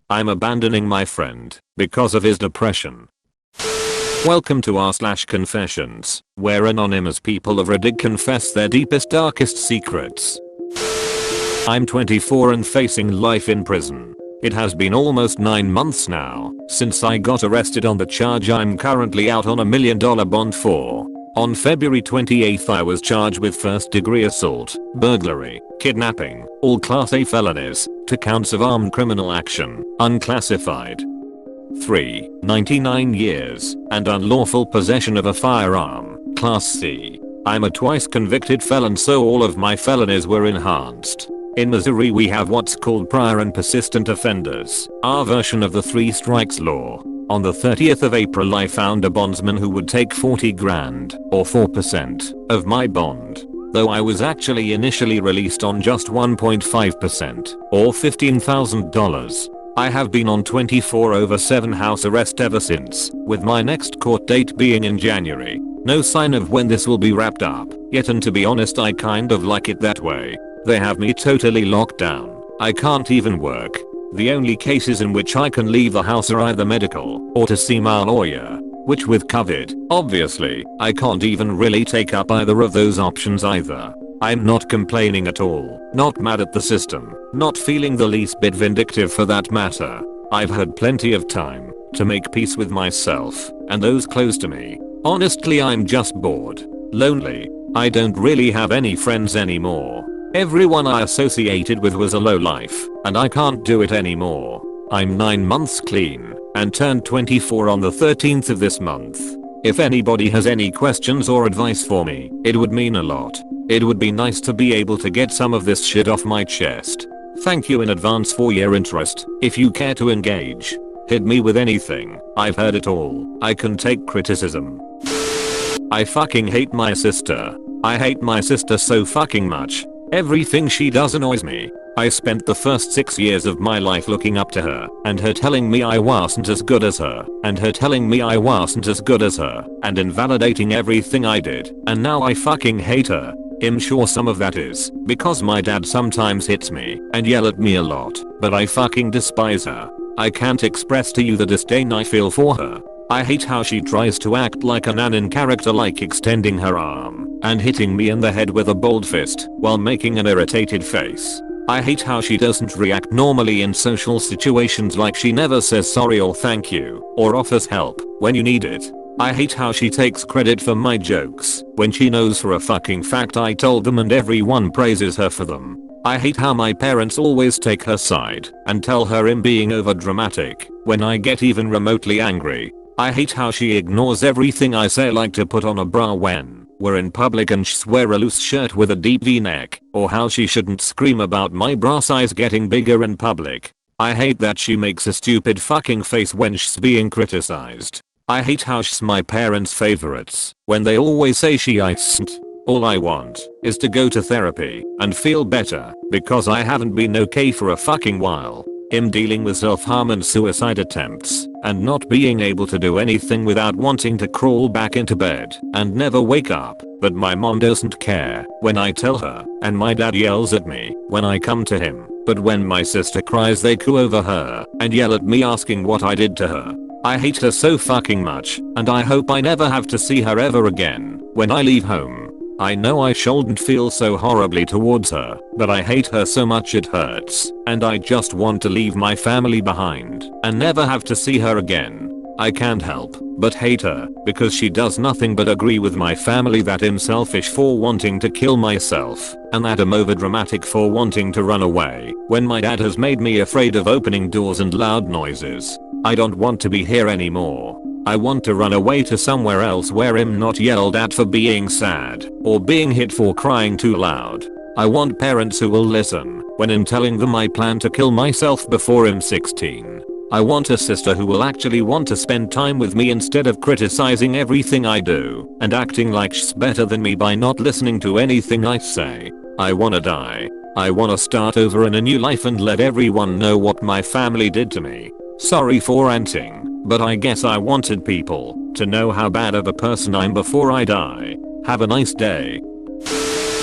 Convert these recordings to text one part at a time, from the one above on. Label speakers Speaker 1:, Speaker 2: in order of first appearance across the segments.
Speaker 1: I'm abandoning my friend because of his depression. Welcome to r/confessions, where anonymous people of Reddit confess their deepest darkest secrets. I'm 24 and facing life in prison. It has been almost 9 months now since I got arrested on the charge I'm currently out on $1 million bond for. On February 28th I was charged with first-degree assault, burglary, kidnapping, all Class A felonies, 2 counts of armed criminal action, unclassified. 3. 99 years, and unlawful possession of a firearm, Class C. I'm a twice convicted felon, so all of my felonies were enhanced. In Missouri we have what's called prior and persistent offenders, our version of the 3 strikes law. On the 30th of April I found a bondsman who would take 40 grand, or 4%, of my bond. Though I was actually initially released on just 1.5%, or $15,000. I have been on 24/7 house arrest ever since, with my next court date being in January. No sign of when this will be wrapped up yet, and to be honest I kind of like it that way. They have me totally locked down. I can't even work. The only cases in which I can leave the house are either medical or to see my lawyer, which with COVID, obviously, I can't even really take up either of those options either. I'm not complaining at all, not mad at the system, not feeling the least bit vindictive for that matter. I've had plenty of time to make peace with myself and those close to me. Honestly, I'm just bored, lonely. I don't really have any friends anymore. Everyone I associated with was a lowlife, and I can't do it anymore. I'm 9 months clean, and turned 24 on the 13th of this month. If anybody has any questions or advice for me, it would mean a lot. It would be nice to be able to get some of this shit off my chest. Thank you in advance for your interest. If you care to engage, hit me with anything. I've heard it all. I can take criticism. I fucking hate my sister. I hate my sister so fucking much. Everything she does annoys me. I spent the first 6 years of my life looking up to her, and her telling me I wasn't as good as her, and her telling me I wasn't as good as her, and invalidating everything I did, and now I fucking hate her. I'm sure some of that is because my dad sometimes hits me and yell at me a lot, but I fucking despise her. I can't express to you the disdain I feel for her. I hate how she tries to act like an anime character, like extending her arm and hitting me in the head with a bold fist while making an irritated face. I hate how she doesn't react normally in social situations, like she never says sorry or thank you or offers help when you need it. I hate how she takes credit for my jokes when she knows for a fucking fact I told them and everyone praises her for them. I hate how my parents always take her side and tell her I'm being overdramatic when I get even remotely angry. I hate how she ignores everything I say, like to put on a bra when we're in public and wear a loose shirt with a deep V-neck, or how she shouldn't scream about my bra size getting bigger in public. I hate that she makes a stupid fucking face when she's being criticized. I hate how she's my parents' favorites when they always say she isn't. All I want is to go to therapy and feel better because I haven't been okay for a fucking while. I'm dealing with self-harm and suicide attempts and not being able to do anything without wanting to crawl back into bed and never wake up. But my mom doesn't care when I tell her, and my dad yells at me when I come to him. But when my sister cries they coo over her and yell at me asking what I did to her. I hate her so fucking much, and I hope I never have to see her ever again when I leave home. I know I shouldn't feel so horribly towards her, but I hate her so much it hurts, and I just want to leave my family behind and never have to see her again. I can't help but hate her because she does nothing but agree with my family that I'm selfish for wanting to kill myself, and that I'm overdramatic for wanting to run away when my dad has made me afraid of opening doors and loud noises. I don't want to be here anymore. I want to run away to somewhere else where I'm not yelled at for being sad or being hit for crying too loud. I want parents who will listen when I'm telling them I plan to kill myself before I'm 16. I want a sister who will actually want to spend time with me instead of criticizing everything I do and acting like she's better than me by not listening to anything I say. I wanna die. I wanna start over in a new life and let everyone know what my family did to me. Sorry for ranting, but I guess I wanted people to know how bad of a person I'm before I die. Have a nice day.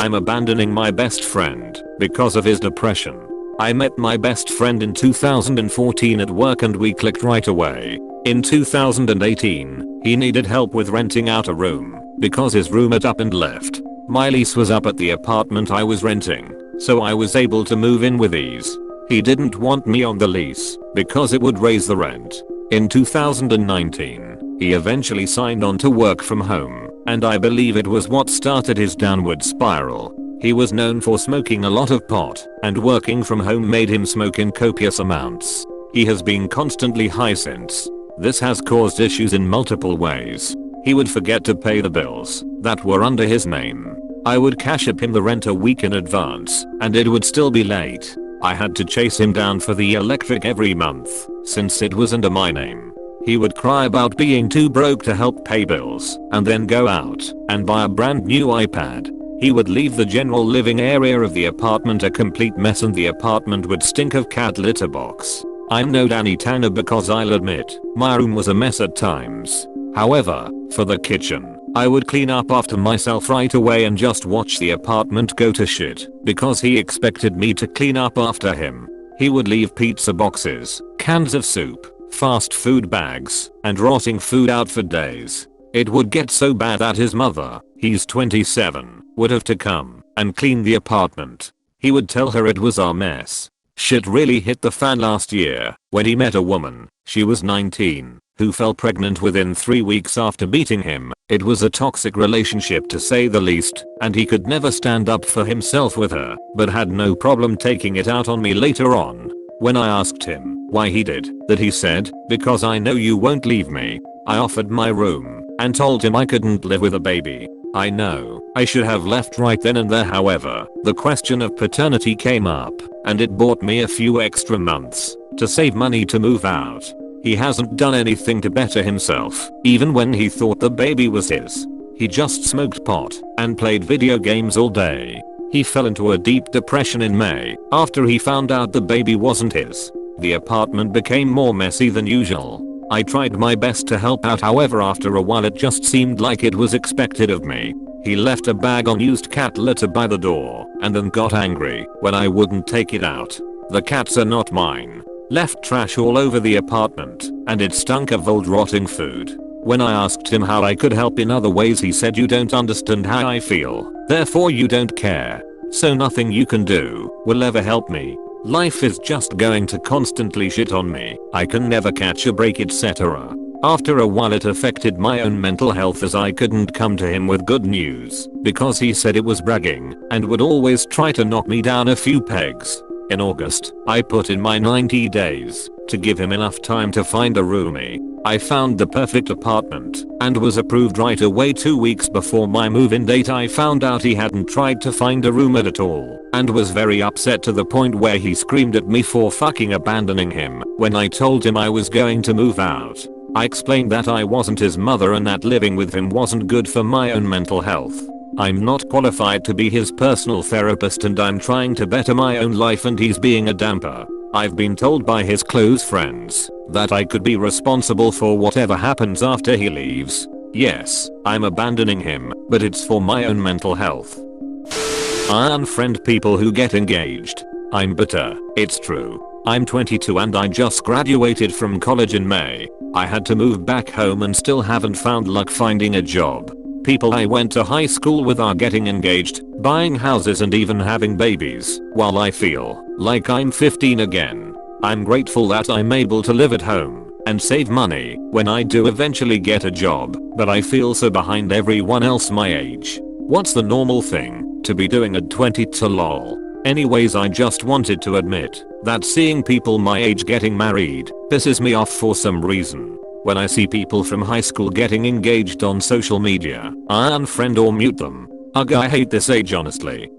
Speaker 1: I'm abandoning my best friend because of his depression. I met my best friend in 2014 at work and we clicked right away. In 2018, he needed help with renting out a room because his roommate up and left. My lease was up at the apartment I was renting, so I was able to move in with ease. He didn't want me on the lease because it would raise the rent. In 2019, he eventually signed on to work from home, and I believe it was what started his downward spiral. He was known for smoking a lot of pot, and working from home made him smoke in copious amounts. He has been constantly high since. This has caused issues in multiple ways. He would forget to pay the bills that were under his name. I would cash up him the rent a week in advance, and it would still be late. I had to chase him down for the electric every month, since it was under my name. He would cry about being too broke to help pay bills, and then go out and buy a brand new iPad. He would leave the general living area of the apartment a complete mess and the apartment would stink of cat litter box. I'm no Danny Tanner because I'll admit, my room was a mess at times. However, for the kitchen, I would clean up after myself right away and just watch the apartment go to shit because he expected me to clean up after him. He would leave pizza boxes, cans of soup, fast food bags, and rotting food out for days. It would get so bad that his mother, he's 27, would have to come and clean the apartment. He would tell her it was our mess. Shit really hit the fan last year when he met a woman, she was 19, who fell pregnant within 3 weeks after meeting him. It was a toxic relationship to say the least, and he could never stand up for himself with her, but had no problem taking it out on me later on. When I asked him why he did that, he said, "Because I know you won't leave me." I offered my room and told him I couldn't live with a baby. I know I should have left right then and there, however, the question of paternity came up, and it bought me a few extra months to save money to move out. He hasn't done anything to better himself, even when he thought the baby was his. He just smoked pot and played video games all day. He fell into a deep depression in May after he found out the baby wasn't his. The apartment became more messy than usual. I tried my best to help out, however after a while it just seemed like it was expected of me. He left a bag of used cat litter by the door and then got angry when I wouldn't take it out. The cats are not mine. Left trash all over the apartment, and it stunk of old rotting food. When I asked him how I could help in other ways, he said, "You don't understand how I feel, therefore you don't care. So nothing you can do will ever help me. Life is just going to constantly shit on me. I can never catch a break, etc." After a while it affected my own mental health as I couldn't come to him with good news because he said it was bragging and would always try to knock me down a few pegs. In August, I put in my 90 days to give him enough time to find a roomie. I found the perfect apartment and was approved right away. 2 weeks before my move-in date I found out he hadn't tried to find a roommate at all and was very upset to the point where he screamed at me for fucking abandoning him when I told him I was going to move out. I explained that I wasn't his mother and that living with him wasn't good for my own mental health. I'm not qualified to be his personal therapist and I'm trying to better my own life and he's being a damper. I've been told by his close friends that I could be responsible for whatever happens after he leaves. Yes, I'm abandoning him, but it's for my own mental health. I unfriend people who get engaged. I'm bitter, it's true. I'm 22 and I just graduated from college in May. I had to move back home and still haven't found luck finding a job. People I went to high school with are getting engaged, buying houses and even having babies, while I feel like I'm 15 again. I'm grateful that I'm able to live at home and save money when I do eventually get a job, but I feel so behind everyone else my age. What's the normal thing to be doing at 22 lol? Anyways, I just wanted to admit that seeing people my age getting married pisses me off for some reason. When I see people from high school getting engaged on social media, I unfriend or mute them. Ugh, I hate this age honestly.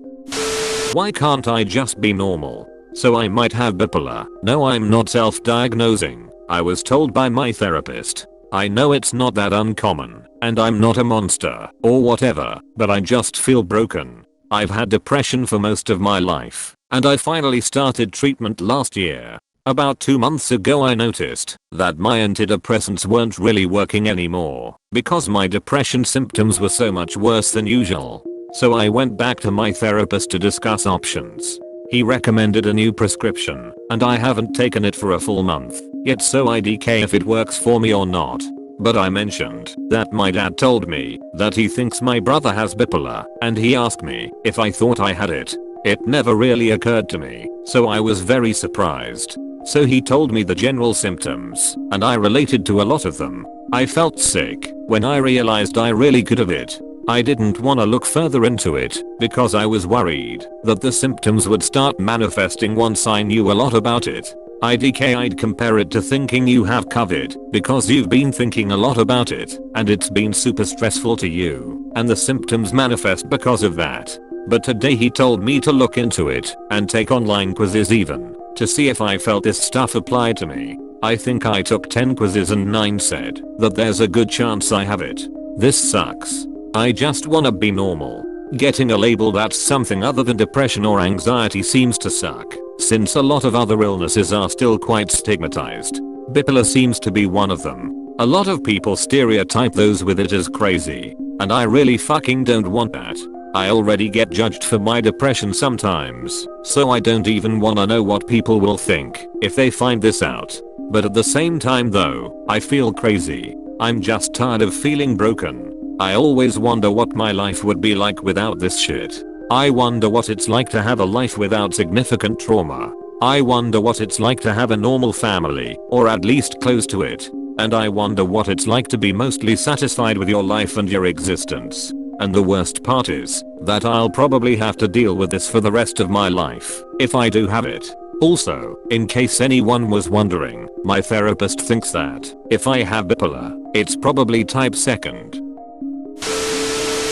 Speaker 1: Why can't I just be normal? So I might have bipolar. No, I'm not self-diagnosing. I was told by my therapist. I know it's not that uncommon, and I'm not a monster or whatever, but I just feel broken. I've had depression for most of my life, and I finally started treatment last year. About 2 months ago I noticed that my antidepressants weren't really working anymore because my depression symptoms were so much worse than usual. So I went back to my therapist to discuss options. He recommended a new prescription, and I haven't taken it for a full month yet, so I DK if it works for me or not. But I mentioned that my dad told me that he thinks my brother has bipolar, and he asked me if I thought I had it. It never really occurred to me, so I was very surprised. So he told me the general symptoms, and I related to a lot of them. I felt sick when I realized I really could have it. I didn't wanna look further into it because I was worried that the symptoms would start manifesting once I knew a lot about it. I'd compare it to thinking you have COVID because you've been thinking a lot about it and it's been super stressful to you, and the symptoms manifest because of that. But today he told me to look into it and take online quizzes even to see if I felt this stuff applied to me. I think I took 10 quizzes and 9 said that there's a good chance I have it. This sucks. I just wanna be normal. Getting a label that's something other than depression or anxiety seems to suck, since a lot of other illnesses are still quite stigmatized. Bipolar seems to be one of them. A lot of people stereotype those with it as crazy, and I really fucking don't want that. I already get judged for my depression sometimes, so I don't even wanna know what people will think if they find this out. But at the same time though, I feel crazy. I'm just tired of feeling broken. I always wonder what my life would be like without this shit. I wonder what it's like to have a life without significant trauma. I wonder what it's like to have a normal family, or at least close to it. And I wonder what it's like to be mostly satisfied with your life and your existence. And the worst part is that I'll probably have to deal with this for the rest of my life, if I do have it. Also, in case anyone was wondering, my therapist thinks that if I have bipolar, it's probably type 2.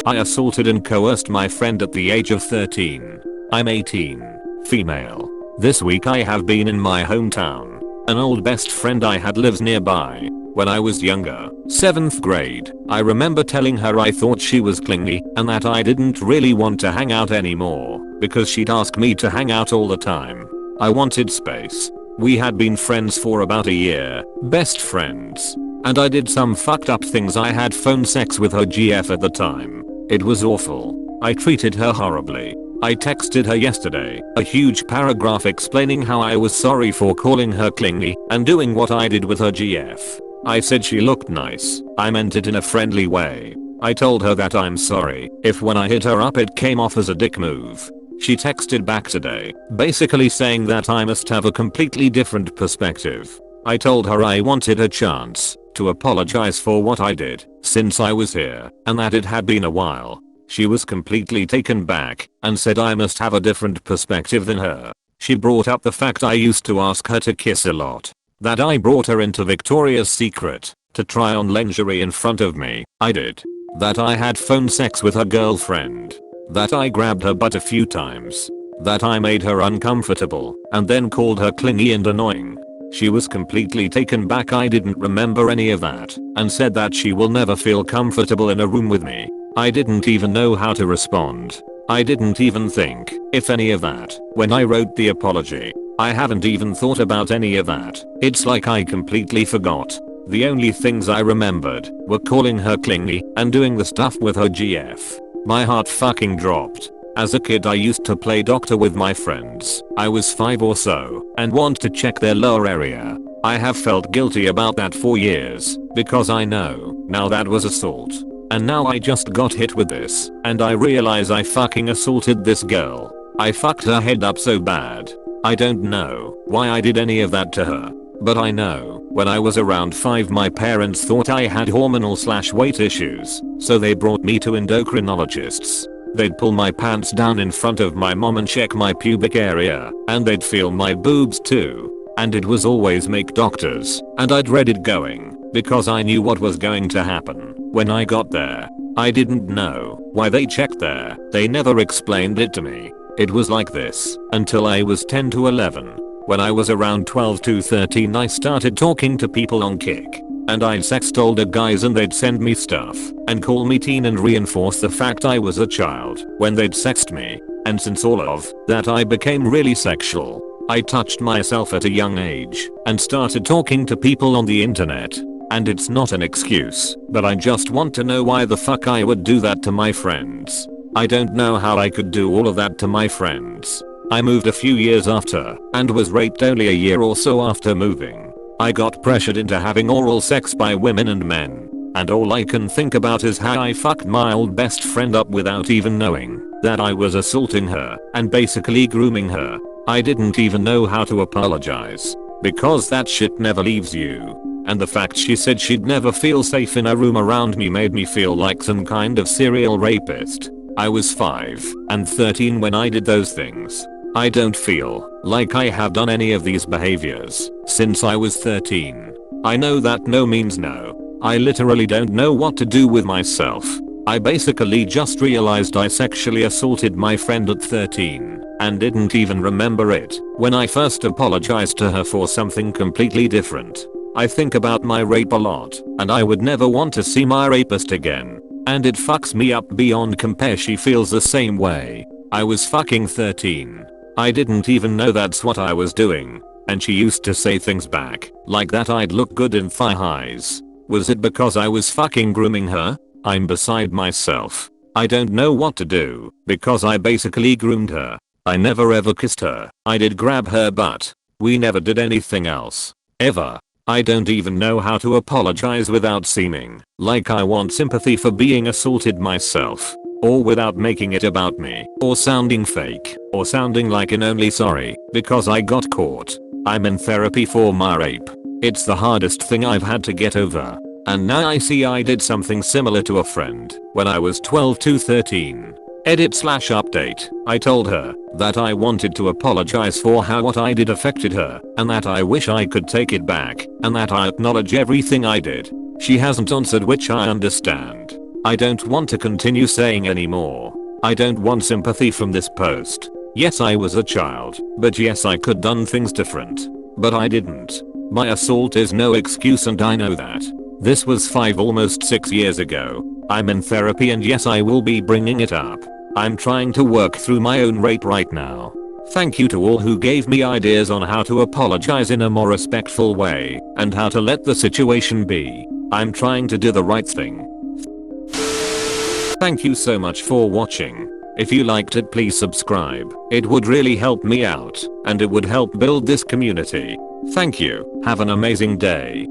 Speaker 1: I assaulted and coerced my friend at the age of 13. I'm 18. Female. This week I have been in my hometown. An old best friend I had lives nearby. When I was younger, 7th grade, I remember telling her I thought she was clingy and that I didn't really want to hang out anymore because she'd ask me to hang out all the time. I wanted space. We had been friends for about a year, best friends. And I did some fucked up things. I had phone sex with her GF at the time. It was awful. I treated her horribly. I texted her yesterday a huge paragraph explaining how I was sorry for calling her clingy and doing what I did with her GF. I said she looked nice. I meant it in a friendly way. I told her that I'm sorry if when I hit her up it came off as a dick move. She texted back today, basically saying that I must have a completely different perspective. I told her I wanted a chance to apologize for what I did since I was here and that it had been a while. She was completely taken back and said I must have a different perspective than her. She brought up the fact I used to ask her to kiss a lot. That I brought her into Victoria's Secret to try on lingerie in front of me. I did. That I had phone sex with her girlfriend. That I grabbed her butt a few times. That I made her uncomfortable and then called her clingy and annoying. She was completely taken back. I didn't remember any of that and said that she will never feel comfortable in a room with me. I didn't even know how to respond. I didn't even think, if any of that, when I wrote the apology. I haven't even thought about any of that. It's like I completely forgot. The only things I remembered were calling her clingy and doing the stuff with her GF. My heart fucking dropped. As a kid I used to play doctor with my friends. I was 5 or so and want to check their lower area. I have felt guilty about that for years because I know now that was assault. And now I just got hit with this and I realize I fucking assaulted this girl. I fucked her head up so bad. I don't know why I did any of that to her. But I know when I was around 5 my parents thought I had hormonal/weight issues, so they brought me to endocrinologists. They'd pull my pants down in front of my mom and check my pubic area, and they'd feel my boobs too. And it was always make doctors, and I dreaded going because I knew what was going to happen when I got there. I didn't know why they checked there. They never explained it to me. It was like this until I was 10 to 11. When I was around 12 to 13 I started talking to people on Kik. And I'd sext older guys and they'd send me stuff and call me teen and reinforce the fact I was a child when they'd sext me. And since all of that I became really sexual. I touched myself at a young age and started talking to people on the internet. And it's not an excuse, but I just want to know why the fuck I would do that to my friends. I don't know how I could do all of that to my friends. I moved a few years after and was raped only a year or so after moving. I got pressured into having oral sex by women and men. And all I can think about is how I fucked my old best friend up without even knowing that I was assaulting her and basically grooming her. I didn't even know how to apologize. Because that shit never leaves you. And the fact she said she'd never feel safe in a room around me made me feel like some kind of serial rapist. I was 5 and 13 when I did those things. I don't feel like I have done any of these behaviors since I was 13. I know that no means no. I literally don't know what to do with myself. I basically just realized I sexually assaulted my friend at 13 and didn't even remember it when I first apologized to her for something completely different. I think about my rape a lot and I would never want to see my rapist again. And it fucks me up beyond compare. She feels the same way. I was fucking 13. I didn't even know that's what I was doing. And she used to say things back like that I'd look good in thigh highs. Was it because I was fucking grooming her? I'm beside myself. I don't know what to do because I basically groomed her. I never ever kissed her. I did grab her butt. We never did anything else. Ever. I don't even know how to apologize without seeming like I want sympathy for being assaulted myself. Or without making it about me. Or sounding fake. Or sounding like an only sorry because I got caught. I'm in therapy for my rape. It's the hardest thing I've had to get over. And now I see I did something similar to a friend when I was 12 to 13. Edit/update. I told her that I wanted to apologize for how what I did affected her and that I wish I could take it back and that I acknowledge everything I did. She hasn't answered, which I understand. I don't want to continue saying anymore. I don't want sympathy from this post. Yes, I was a child, but yes, I could done things different. But I didn't. My assault is no excuse and I know that. This was 5 almost 6 years ago. I'm in therapy and yes, I will be bringing it up. I'm trying to work through my own rape right now. Thank you to all who gave me ideas on how to apologize in a more respectful way and how to let the situation be. I'm trying to do the right thing. Thank you so much for watching. If you liked it, please subscribe. It would really help me out and it would help build this community. Thank you. Have an amazing day.